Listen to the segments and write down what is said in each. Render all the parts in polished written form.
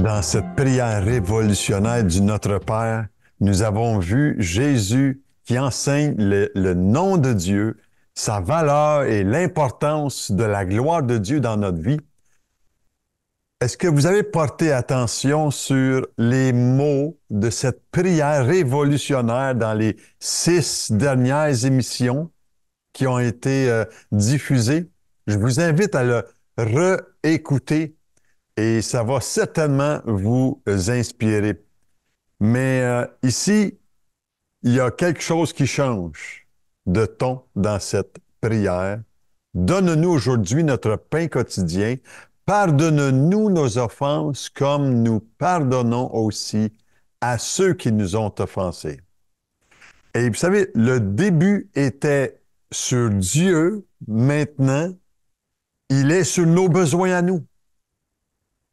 Dans cette prière révolutionnaire du Notre Père, nous avons vu Jésus qui enseigne le nom de Dieu, sa valeur et l'importance de la gloire de Dieu dans notre vie. Est-ce que vous avez porté attention sur les mots de cette prière révolutionnaire dans les 6 dernières émissions qui ont été diffusées? Je vous invite à le réécouter et ça va certainement vous inspirer. Mais ici, il y a quelque chose qui change de ton dans cette prière. Donne-nous aujourd'hui notre pain quotidien. Pardonne-nous nos offenses comme nous pardonnons aussi à ceux qui nous ont offensés. Et vous savez, le début était sur Dieu. Maintenant, il est sur nos besoins à nous.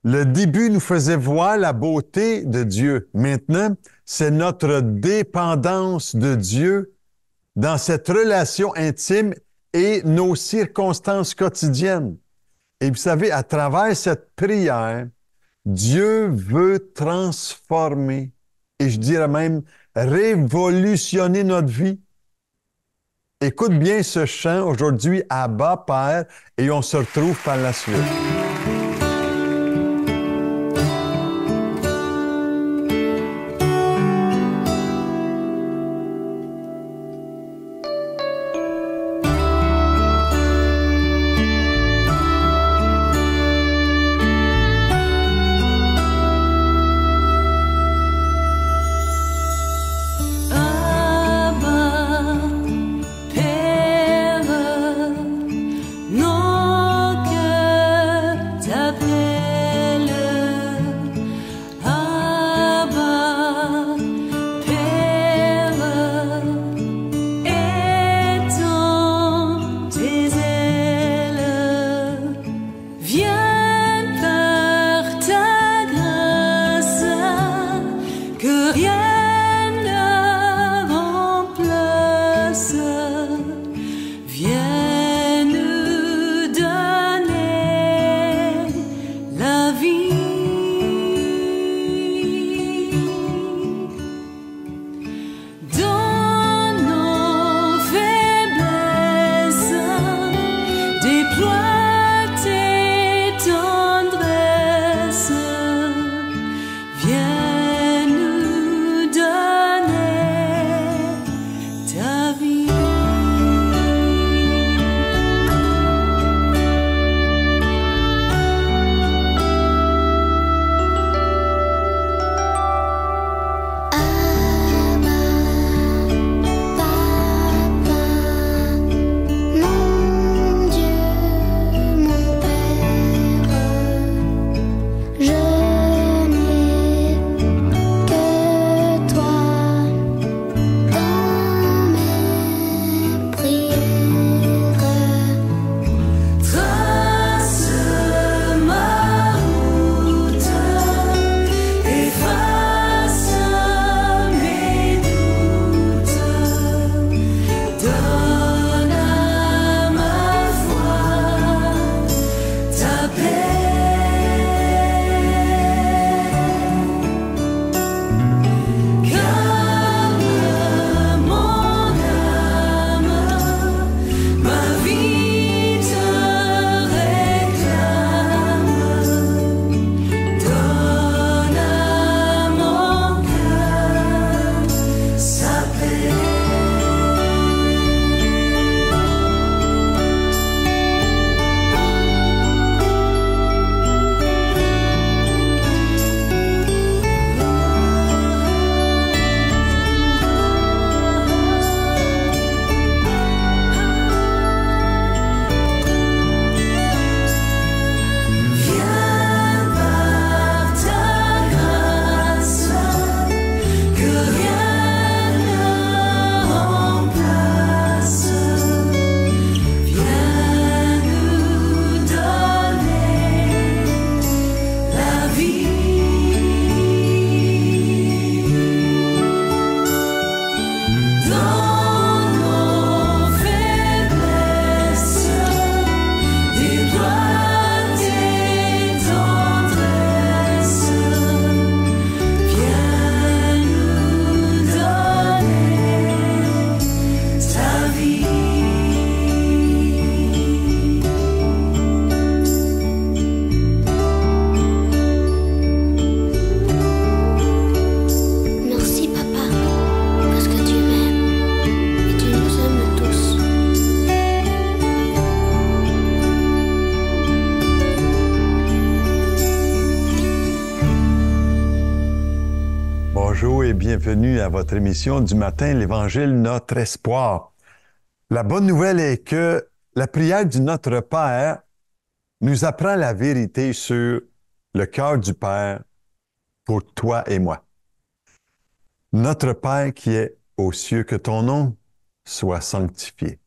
Le début nous faisait voir la beauté de Dieu. Maintenant, c'est notre dépendance de Dieu dans cette relation intime et nos circonstances quotidiennes. Et vous savez, à travers cette prière, Dieu veut transformer, et je dirais même révolutionner notre vie. Écoute bien ce chant aujourd'hui, Abba, Père, et on se retrouve par la suite. Nos cœurs Bonjour et bienvenue à votre émission du matin, l'Évangile, notre espoir. La bonne nouvelle est que la prière du Notre Père nous apprend la vérité sur le cœur du Père pour toi et moi. Notre Père qui est aux cieux, que ton nom soit sanctifié.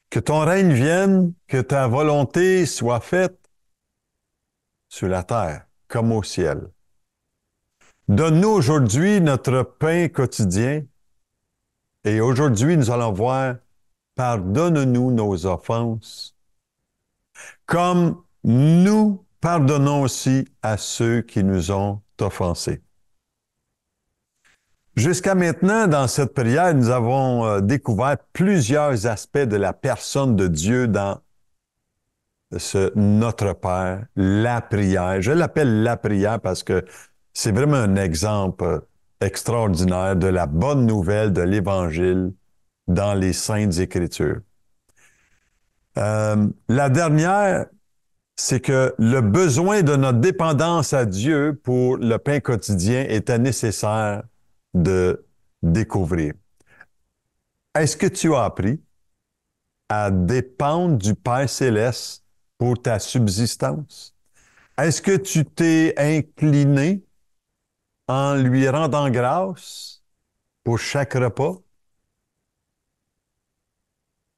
Que ton règne vienne, que ta volonté soit faite sur la terre comme au ciel. Donne-nous aujourd'hui notre pain quotidien et aujourd'hui nous allons voir, pardonne-nous nos offenses comme nous pardonnons aussi à ceux qui nous ont offensés. Jusqu'à maintenant, dans cette prière, nous avons découvert plusieurs aspects de la personne de Dieu dans ce Notre Père, la prière. Je l'appelle la prière parce que c'est vraiment un exemple extraordinaire de la bonne nouvelle de l'Évangile dans les Saintes Écritures. La dernière, c'est que le besoin de notre dépendance à Dieu pour le pain quotidien était nécessaire de découvrir. Est-ce que tu as appris à dépendre du Père céleste pour ta subsistance? Est-ce que tu t'es incliné en lui rendant grâce pour chaque repas?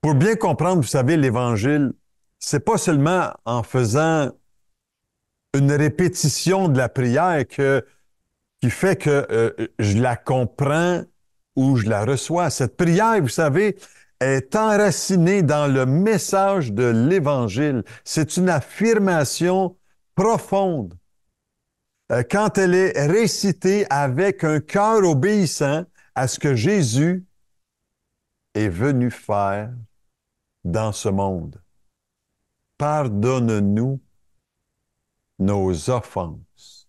Pour bien comprendre, vous savez, l'Évangile, c'est pas seulement en faisant une répétition de la prière qui fait que je la comprends ou je la reçois. Cette prière, vous savez, est enracinée dans le message de l'Évangile. C'est une affirmation profonde. Quand elle est récitée avec un cœur obéissant à ce que Jésus est venu faire dans ce monde. Pardonne-nous nos offenses,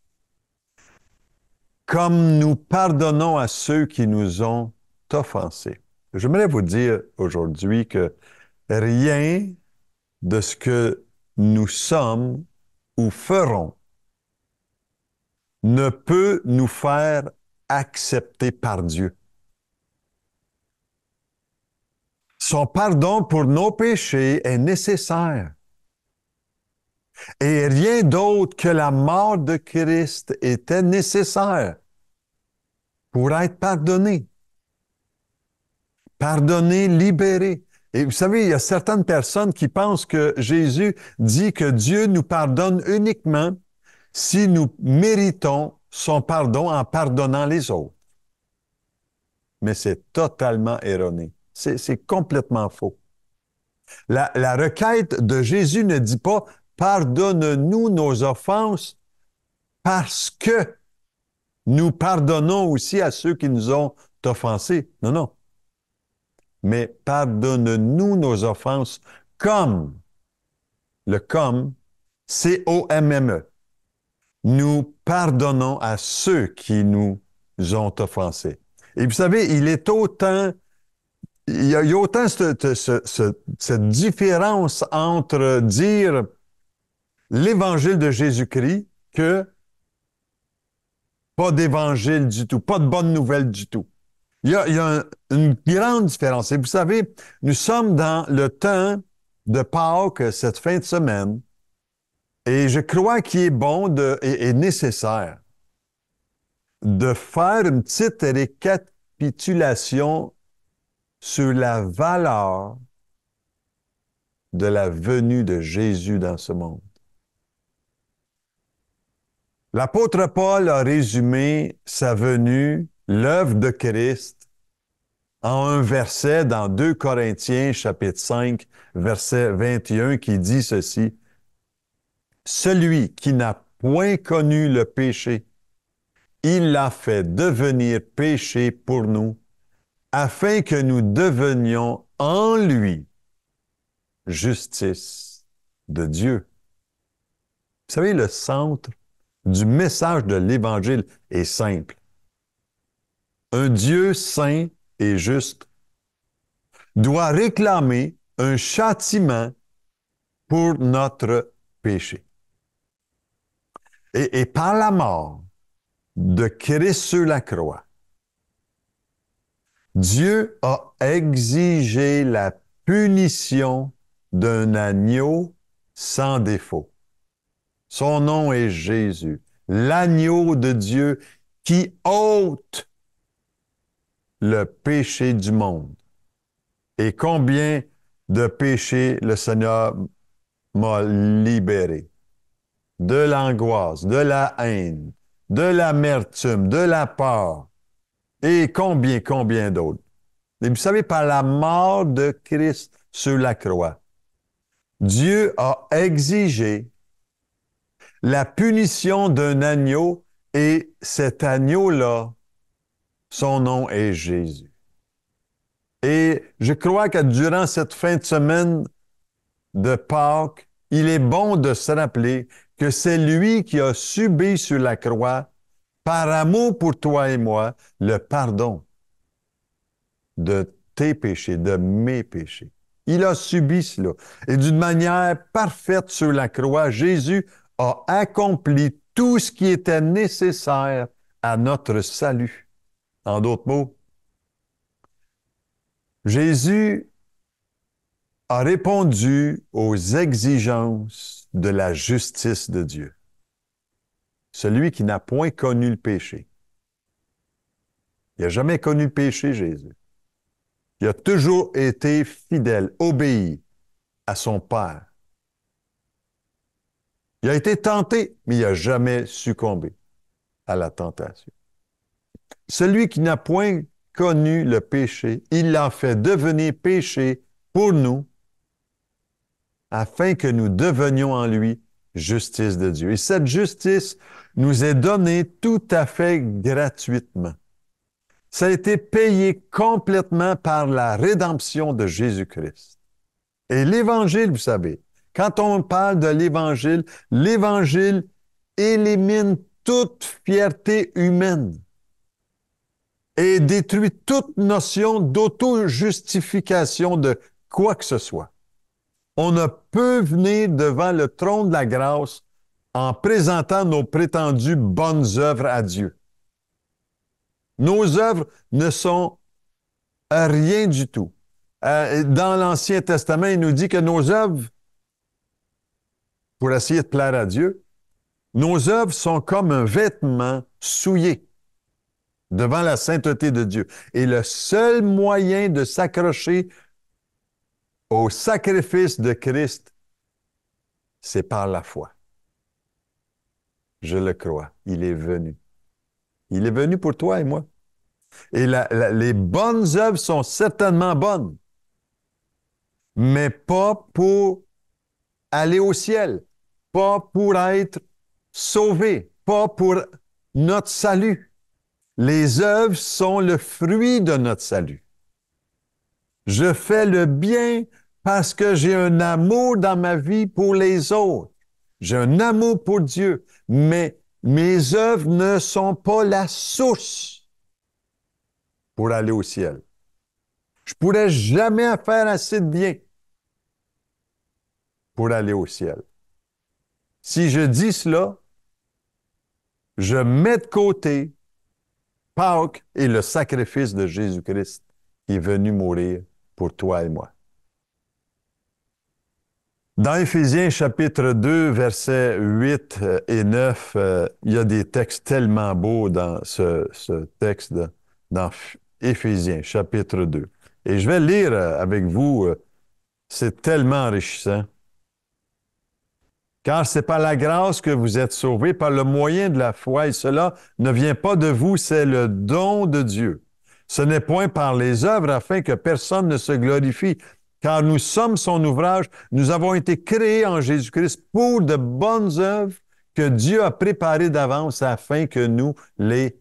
comme nous pardonnons à ceux qui nous ont offensés. J'aimerais vous dire aujourd'hui que rien de ce que nous sommes ou ferons ne peut nous faire accepter par Dieu. Son pardon pour nos péchés est nécessaire. Et rien d'autre que la mort de Christ était nécessaire pour être pardonné. Pardonné, libéré. Et vous savez, il y a certaines personnes qui pensent que Jésus dit que Dieu nous pardonne uniquement si nous méritons son pardon en pardonnant les autres. Mais c'est totalement erroné. C'est complètement faux. La requête de Jésus ne dit pas « Pardonne-nous nos offenses parce que nous pardonnons aussi à ceux qui nous ont offensés. » Non, non. Mais pardonne-nous nos offenses comme, le comme, C-O-M-M-E. Nous pardonnons à ceux qui nous ont offensés. Et vous savez, il y a autant cette différence entre dire l'Évangile de Jésus-Christ que pas d'Évangile du tout, pas de bonne nouvelle du tout. Il y a une grande différence. Et vous savez, nous sommes dans le temps de Pâques cette fin de semaine et je crois qu'il est bon et nécessaire de faire une petite récapitulation sur la valeur de la venue de Jésus dans ce monde. L'apôtre Paul a résumé sa venue, l'œuvre de Christ, en un verset dans 2 Corinthiens, chapitre 5, verset 21, qui dit ceci. « Celui qui n'a point connu le péché, il l'a fait devenir péché pour nous, afin que nous devenions en lui justice de Dieu. » Vous savez, le centre du message de l'Évangile est simple. Un Dieu saint et juste doit réclamer un châtiment pour notre péché. Et par la mort, de Christ sur la croix, Dieu a exigé la punition d'un agneau sans défaut. Son nom est Jésus, l'agneau de Dieu qui ôte le péché du monde. Et combien de péchés le Seigneur m'a libéré? De l'angoisse, de la haine, de l'amertume, de la peur, et combien d'autres. Et vous savez, par la mort de Christ sur la croix, Dieu a exigé la punition d'un agneau, et cet agneau-là, son nom est Jésus. Et je crois que durant cette fin de semaine de Pâques, il est bon de se rappeler que c'est lui qui a subi sur la croix, par amour pour toi et moi, le pardon de tes péchés, de mes péchés. Il a subi cela. Et d'une manière parfaite sur la croix, Jésus a accompli tout ce qui était nécessaire à notre salut. En d'autres mots, Jésus a répondu aux exigences de la justice de Dieu. Celui qui n'a point connu le péché. Il n'a jamais connu le péché, Jésus. Il a toujours été fidèle, obéi à son Père. Il a été tenté, mais il n'a jamais succombé à la tentation. Celui qui n'a point connu le péché, il l'a fait devenir péché pour nous, afin que nous devenions en lui justice de Dieu. Et cette justice nous est donnée tout à fait gratuitement. Ça a été payé complètement par la rédemption de Jésus-Christ. Et l'Évangile, vous savez, quand on parle de l'Évangile élimine toute fierté humaine et détruit toute notion d'auto-justification de quoi que ce soit. On ne peut venir devant le trône de la grâce en présentant nos prétendues bonnes œuvres à Dieu. Nos œuvres ne sont rien du tout. Dans l'Ancien Testament, il nous dit que nos œuvres, pour essayer de plaire à Dieu, nos œuvres sont comme un vêtement souillé devant la sainteté de Dieu. Et le seul moyen de s'accrocher au sacrifice de Christ, c'est par la foi. Je le crois. Il est venu. Il est venu pour toi et moi. Et les bonnes œuvres sont certainement bonnes, mais pas pour aller au ciel, pas pour être sauvé, pas pour notre salut. Les œuvres sont le fruit de notre salut. Je fais le bien parce que j'ai un amour dans ma vie pour les autres. J'ai un amour pour Dieu, mais mes œuvres ne sont pas la source pour aller au ciel. Je ne pourrais jamais faire assez de bien pour aller au ciel. Si je dis cela, je mets de côté Pâques et le sacrifice de Jésus-Christ qui est venu mourir pour toi et moi. Dans Éphésiens chapitre 2, versets 8 et 9, il y a des textes tellement beaux dans ce texte, dans Éphésiens chapitre 2. Et je vais lire avec vous, c'est tellement enrichissant. Car c'est par la grâce que vous êtes sauvés, par le moyen de la foi, et cela ne vient pas de vous, c'est le don de Dieu. Ce n'est point par les œuvres afin que personne ne se glorifie, car nous sommes son ouvrage, nous avons été créés en Jésus-Christ pour de bonnes œuvres que Dieu a préparées d'avance afin que nous les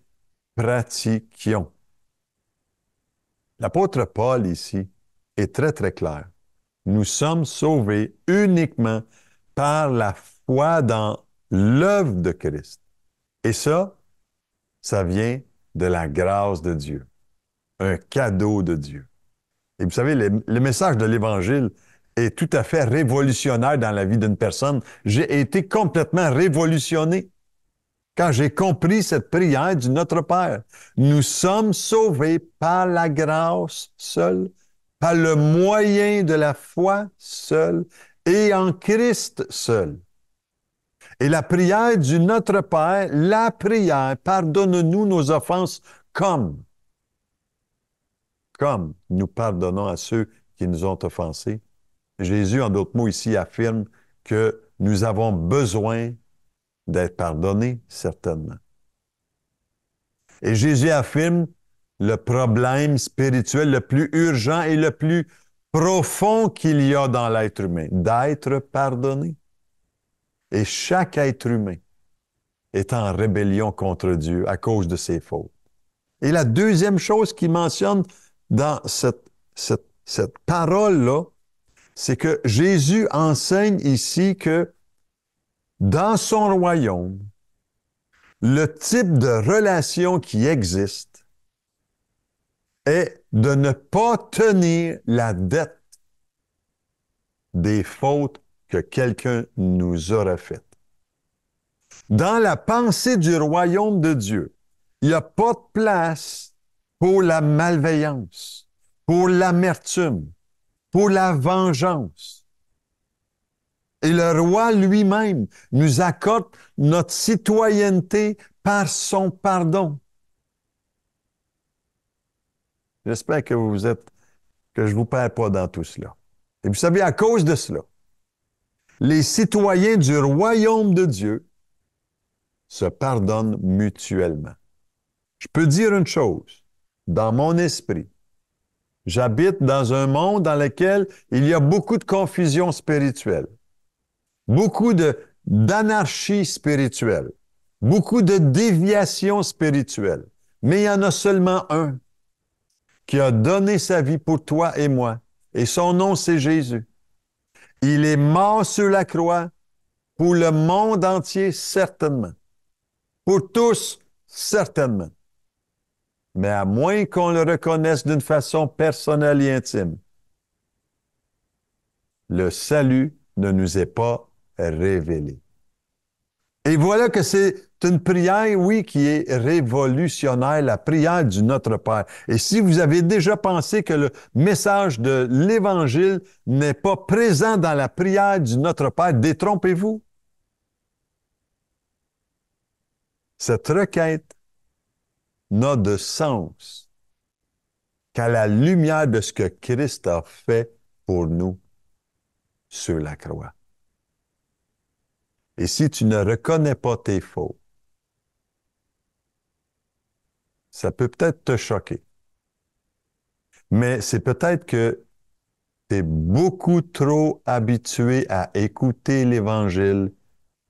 pratiquions. L'apôtre Paul ici est très, très clair. Nous sommes sauvés uniquement par la foi dans l'œuvre de Christ. Et ça vient de la grâce de Dieu, un cadeau de Dieu. Et vous savez, le message de l'Évangile est tout à fait révolutionnaire dans la vie d'une personne. J'ai été complètement révolutionné. quand j'ai compris cette prière du Notre Père. Nous sommes sauvés par la grâce seule, par le moyen de la foi seule et en Christ seul. Et la prière du Notre Père, la prière, pardonne-nous nos offenses comme nous pardonnons à ceux qui nous ont offensés. Jésus, en d'autres mots, ici affirme que nous avons besoin d'être pardonnés, certainement. Et Jésus affirme le problème spirituel le plus urgent et le plus profond qu'il y a dans l'être humain, d'être pardonné. Et chaque être humain est en rébellion contre Dieu à cause de ses fautes. Et la deuxième chose qu'il mentionne dans cette parole-là, c'est que Jésus enseigne ici que dans son royaume, le type de relation qui existe est de ne pas tenir la dette des fautes que quelqu'un nous aurait faites. Dans la pensée du royaume de Dieu, il n'y a pas de place pour la malveillance, pour l'amertume, pour la vengeance. Et le roi lui-même nous accorde notre citoyenneté par son pardon. J'espère que que je ne vous perds pas dans tout cela. Et vous savez, à cause de cela, les citoyens du royaume de Dieu se pardonnent mutuellement. Je peux dire une chose, dans mon esprit, j'habite dans un monde dans lequel il y a beaucoup de confusion spirituelle, beaucoup d'anarchie spirituelle, beaucoup de déviation spirituelle. Mais il y en a seulement un qui a donné sa vie pour toi et moi. Et son nom, c'est Jésus. Il est mort sur la croix pour le monde entier, certainement. Pour tous, certainement. Mais à moins qu'on le reconnaisse d'une façon personnelle et intime, le salut ne nous est pas révélé. Et voilà que c'est une prière, oui, qui est révolutionnaire, la prière du Notre Père. Et si vous avez déjà pensé que le message de l'Évangile n'est pas présent dans la prière du Notre Père, détrompez-vous. Cette requête n'a de sens qu'à la lumière de ce que Christ a fait pour nous sur la croix. Et si tu ne reconnais pas tes fautes, ça peut peut-être te choquer. Mais c'est peut-être que tu es beaucoup trop habitué à écouter l'Évangile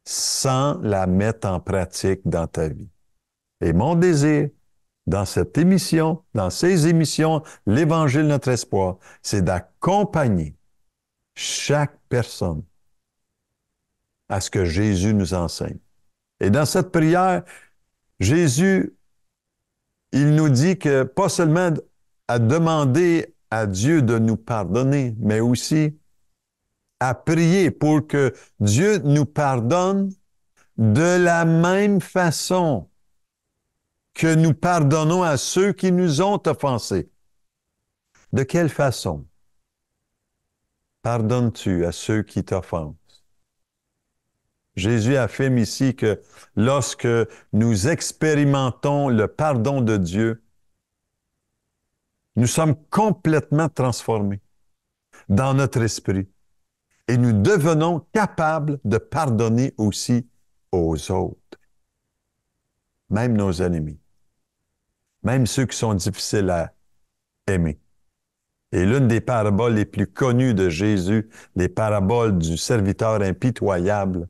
sans la mettre en pratique dans ta vie. Et mon désir, dans cette émission, dans ces émissions, l'Évangile, notre espoir, c'est d'accompagner chaque personne à ce que Jésus nous enseigne. Et dans cette prière, Jésus, il nous dit que pas seulement à demander à Dieu de nous pardonner, mais aussi à prier pour que Dieu nous pardonne de la même façon que nous pardonnons à ceux qui nous ont offensés. De quelle façon pardonnes-tu à ceux qui t'offensent? Jésus affirme ici que lorsque nous expérimentons le pardon de Dieu, nous sommes complètement transformés dans notre esprit et nous devenons capables de pardonner aussi aux autres, même nos ennemis, même ceux qui sont difficiles à aimer. Et l'une des paraboles les plus connues de Jésus, les paraboles du serviteur impitoyable,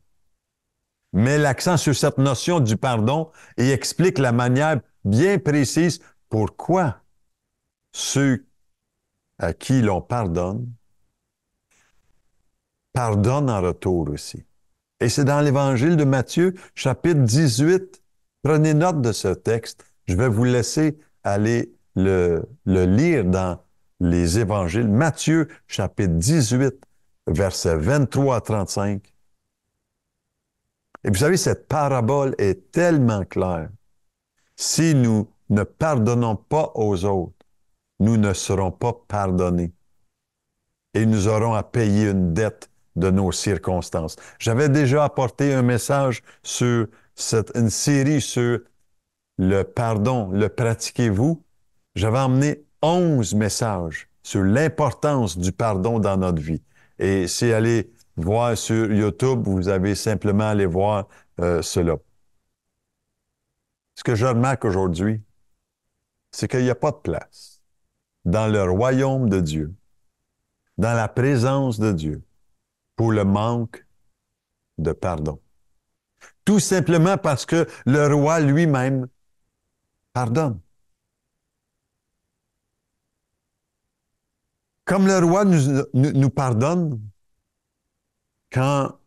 met l'accent sur cette notion du pardon et explique la manière bien précise pourquoi ceux à qui l'on pardonne pardonnent en retour aussi. Et c'est dans l'Évangile de Matthieu, chapitre 18. Prenez note de ce texte. Je vais vous laisser aller le lire dans les Évangiles. Matthieu, chapitre 18, versets 23 à 35. Et vous savez, cette parabole est tellement claire. Si nous ne pardonnons pas aux autres, nous ne serons pas pardonnés. Et nous aurons à payer une dette de nos circonstances. J'avais déjà apporté un message sur une série sur le pardon, le pratiquez-vous. J'avais emmené 11 messages sur l'importance du pardon dans notre vie. Et si allez voir sur YouTube, vous avez simplement à aller voir cela. Ce que je remarque aujourd'hui, c'est qu'il n'y a pas de place dans le royaume de Dieu, dans la présence de Dieu, pour le manque de pardon. Tout simplement parce que le roi lui-même pardonne. Comme le roi nous pardonne quand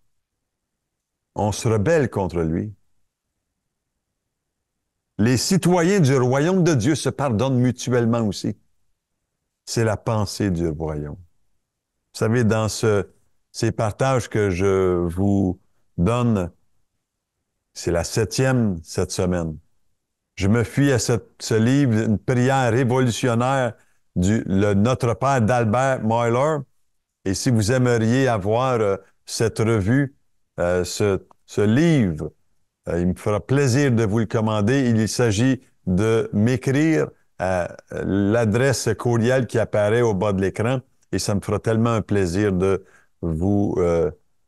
on se rebelle contre lui, les citoyens du royaume de Dieu se pardonnent mutuellement aussi. C'est la pensée du royaume. Vous savez, dans ces partages que je vous donne, c'est la 7e cette semaine. Je me fie à ce livre, une prière révolutionnaire le Notre Père d'Albert Mohler. Et si vous aimeriez avoir cette revue, ce livre, il me fera plaisir de vous le commander. Il s'agit de m'écrire à l'adresse courriel qui apparaît au bas de l'écran et ça me fera tellement un plaisir de vous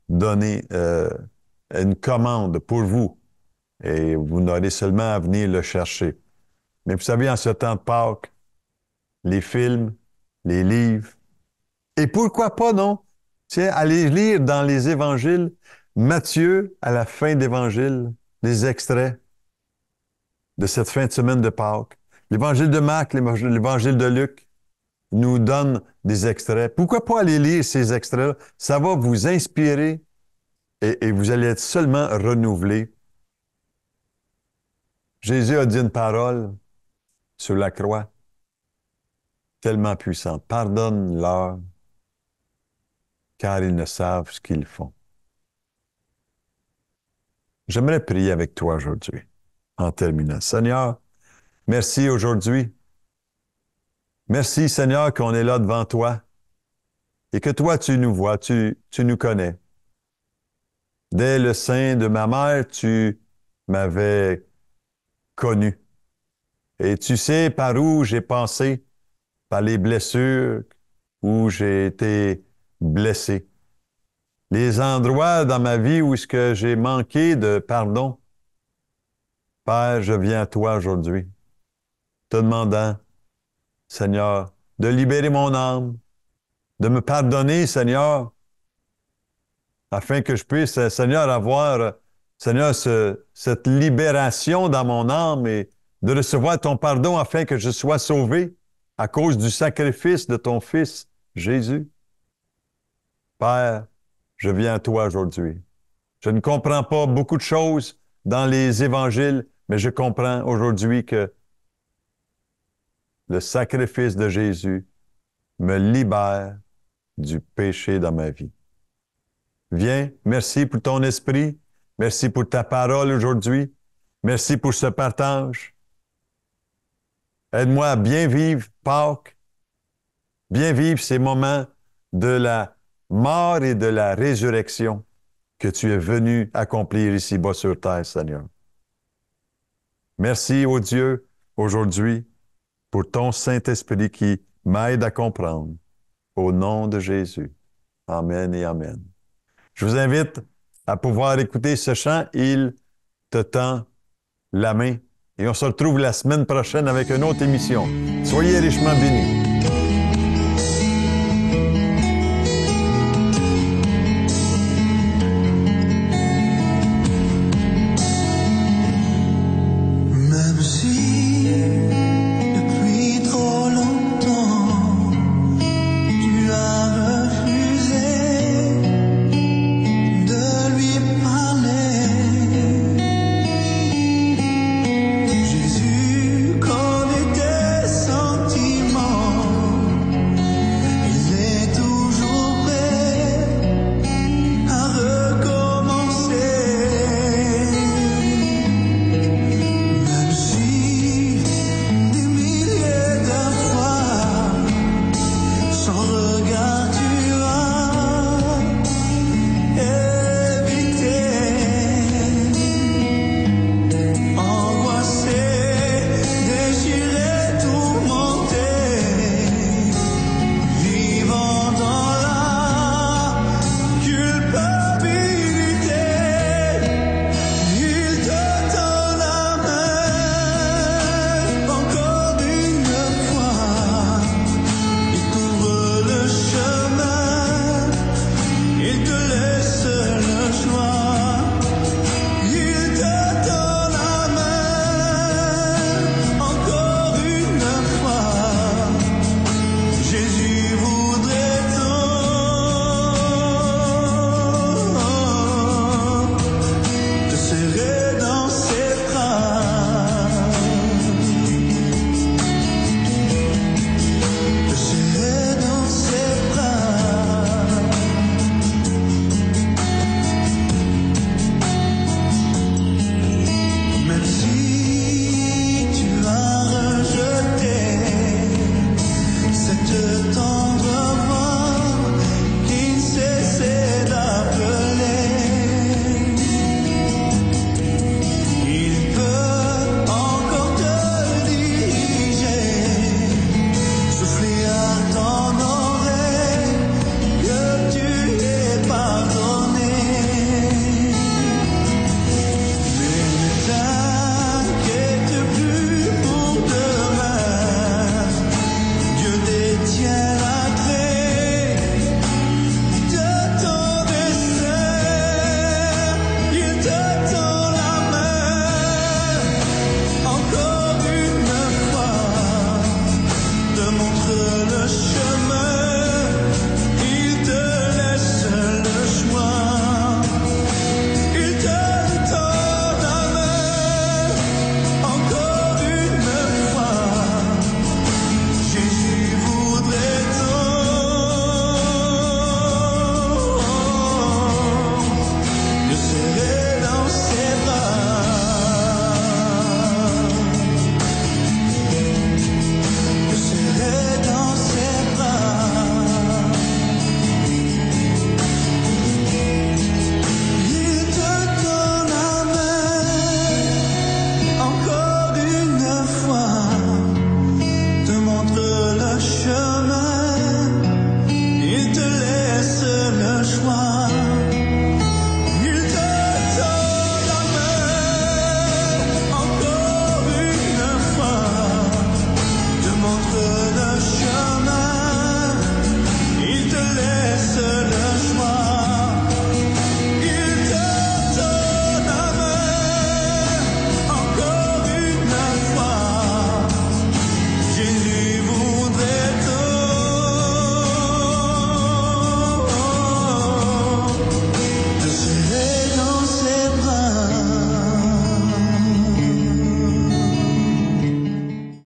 donner une commande pour vous et vous n'aurez seulement à venir le chercher. Mais vous savez, en ce temps de Pâques, les films, les livres, et pourquoi pas, non? Tiens, allez lire dans les évangiles, Matthieu, à la fin d'Évangile, les extraits de cette fin de semaine de Pâques. L'évangile de Marc, l'évangile de Luc nous donnent des extraits. Pourquoi pas aller lire ces extraits-là? Ça va vous inspirer et vous allez être seulement renouvelé. Jésus a dit une parole sur la croix tellement puissante. Pardonne-leur, car ils ne savent ce qu'ils font. J'aimerais prier avec toi aujourd'hui, en terminant. Seigneur, merci aujourd'hui. Merci, Seigneur, qu'on est là devant toi et que toi, tu nous vois, tu nous connais. Dès le sein de ma mère, tu m'avais connu. Et tu sais par où j'ai passé, par les blessures où j'ai été blessé. Les endroits dans ma vie où est-ce que j'ai manqué de pardon. Père, je viens à toi aujourd'hui, te demandant, Seigneur, de libérer mon âme, de me pardonner, Seigneur, afin que je puisse, Seigneur, avoir, Seigneur, cette libération dans mon âme et de recevoir ton pardon afin que je sois sauvé à cause du sacrifice de ton Fils, Jésus. Père, je viens à toi aujourd'hui. Je ne comprends pas beaucoup de choses dans les évangiles, mais je comprends aujourd'hui que le sacrifice de Jésus me libère du péché dans ma vie. Viens, merci pour ton esprit, merci pour ta parole aujourd'hui, merci pour ce partage. Aide-moi à bien vivre Pâques, bien vivre ces moments de la mort et de la résurrection que tu es venu accomplir ici-bas sur terre, Seigneur. Merci, ô Dieu, aujourd'hui, pour ton Saint-Esprit qui m'aide à comprendre. Au nom de Jésus. Amen et Amen. Je vous invite à pouvoir écouter ce chant. Il te tend la main. Et on se retrouve la semaine prochaine avec une autre émission. Soyez richement bénis.